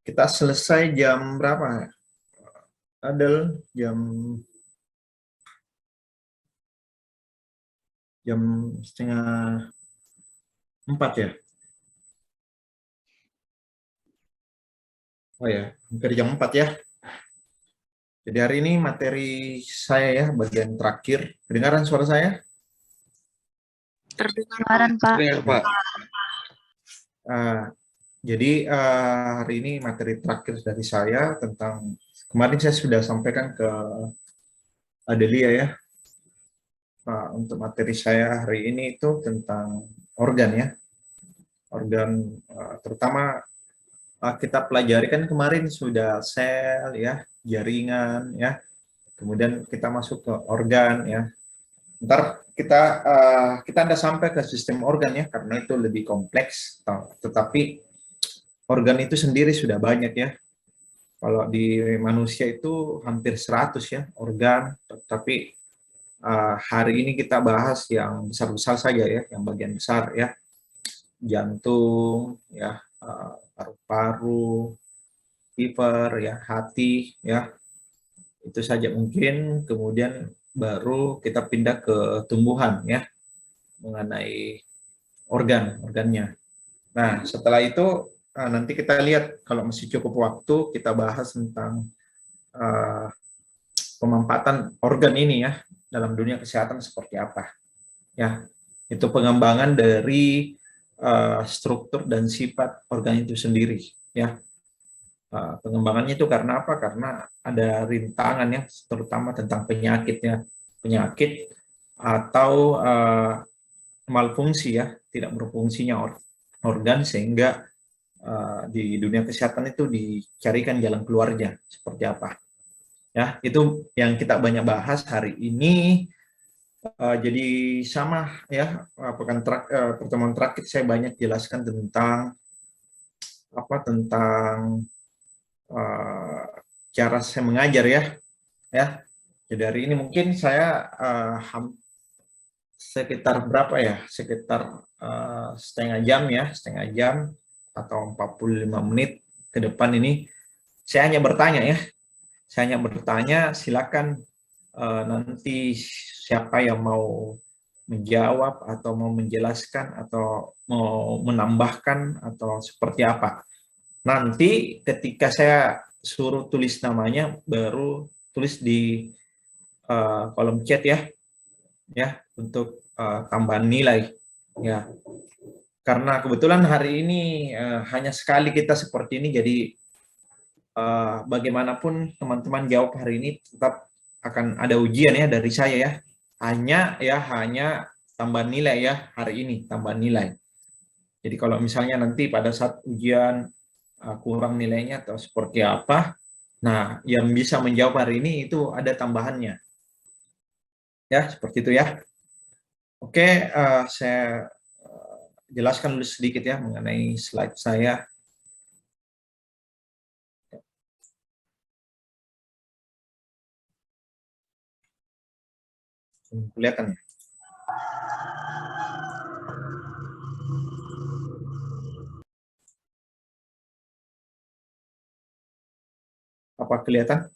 Kita selesai jam berapa? Adel, jam setengah 4 ya? Oh ya, hampir jam 4 ya. Jadi hari ini materi saya ya, bagian terakhir. Kedengaran suara saya? Terdengaran, Pak. Iya, Pak. Jadi hari ini materi terakhir dari saya tentang, kemarin saya sudah sampaikan ke Adelia ya, untuk materi saya hari ini itu tentang organ ya. Organ terutama kita pelajari kan kemarin sudah sel ya, jaringan ya, kemudian kita masuk ke organ ya. Ntar kita anda sampai ke sistem organ ya, karena itu lebih kompleks, tetapi organ itu sendiri sudah banyak ya. Kalau di manusia itu hampir 100 ya organ, tapi hari ini kita bahas yang besar-besar saja ya, yang bagian besar ya, jantung ya, paru-paru, liver ya, hati ya, itu saja mungkin. Kemudian baru kita pindah ke tumbuhan ya, mengenai organnya. Nah setelah itu nanti kita lihat kalau masih cukup waktu, kita bahas tentang pemanfaatan organ ini ya dalam dunia kesehatan seperti apa ya. Itu pengembangan dari struktur dan sifat organ itu sendiri ya. Pengembangannya itu karena apa? Karena ada rintangan ya, terutama tentang penyakit atau malfungsi ya, tidak berfungsinya organ, sehingga di dunia kesehatan itu dicarikan jalan keluarnya seperti apa ya. Itu yang kita banyak bahas hari ini. Jadi sama ya, pertemuan terakhir saya banyak jelaskan tentang cara saya mengajar ya. Jadi hari ini mungkin saya sekitar berapa ya, sekitar setengah jam atau 45 menit ke depan ini saya hanya bertanya ya. Silakan nanti siapa yang mau menjawab atau mau menjelaskan atau mau menambahkan atau seperti apa. Nanti ketika saya suruh tulis namanya, baru tulis di kolom chat ya untuk tambahan nilai ya. Karena kebetulan hari ini hanya sekali kita seperti ini, jadi bagaimanapun teman-teman jawab hari ini tetap akan ada ujian ya dari saya ya. Hanya tambahan nilai ya hari ini, tambahan nilai. Jadi kalau misalnya nanti pada saat ujian kurang nilainya atau seperti apa, nah yang bisa menjawab hari ini itu ada tambahannya. Ya, seperti itu ya. Oke, saya jelaskan dulu sedikit ya mengenai slide saya. Kelihatan ya? Apa kelihatan?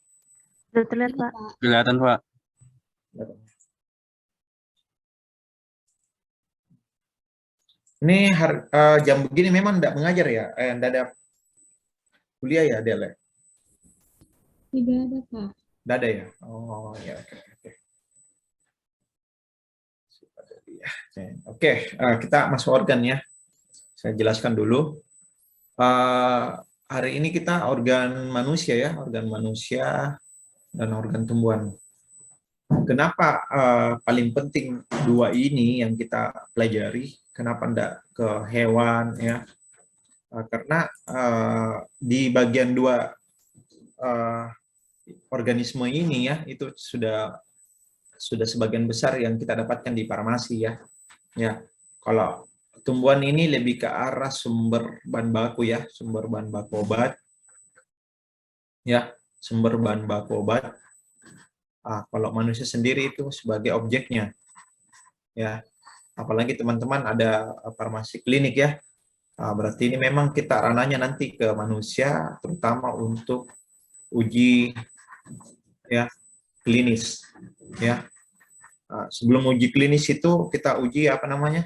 Sudah terlihat, Pak. Kelihatan, Pak. Ini jam begini memang tidak mengajar ya? Tidak ada kuliah ya, Del? Tidak ada, Pak. Tidak ada ya? Oh ya, oke. Oke, kita masuk organ ya. Saya jelaskan dulu. Hari ini kita organ manusia ya, organ manusia dan organ tumbuhan. Kenapa paling penting dua ini yang kita pelajari? Kenapa tidak ke hewan ya? Karena di bagian dua organisme ini ya, itu sudah sebagian besar yang kita dapatkan di farmasi ya. Ya, kalau tumbuhan ini lebih ke arah sumber bahan baku ya, sumber bahan baku obat. Ya, sumber bahan baku obat. Kalau manusia sendiri itu sebagai objeknya. Ya, apalagi teman-teman ada farmasi klinik ya. Berarti ini memang kita ranahnya nanti ke manusia, terutama untuk uji ya klinis. Ya, sebelum uji klinis itu kita uji apa namanya,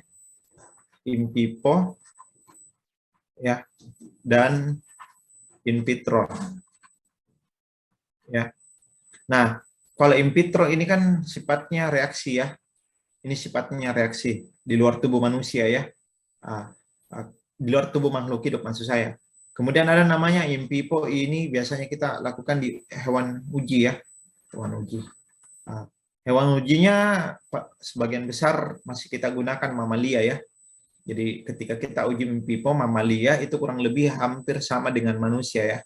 in vivo, ya, dan in vitro. Ya. Nah, kalau in vitro ini kan sifatnya reaksi ya. Ini sifatnya reaksi di luar tubuh manusia ya. Di luar tubuh makhluk hidup maksud saya. Kemudian ada namanya in vivo, ini biasanya kita lakukan di hewan uji ya. Hewan uji. Hewan ujinya sebagian besar masih kita gunakan mamalia ya. Jadi ketika kita uji in vivo mamalia itu kurang lebih hampir sama dengan manusia ya.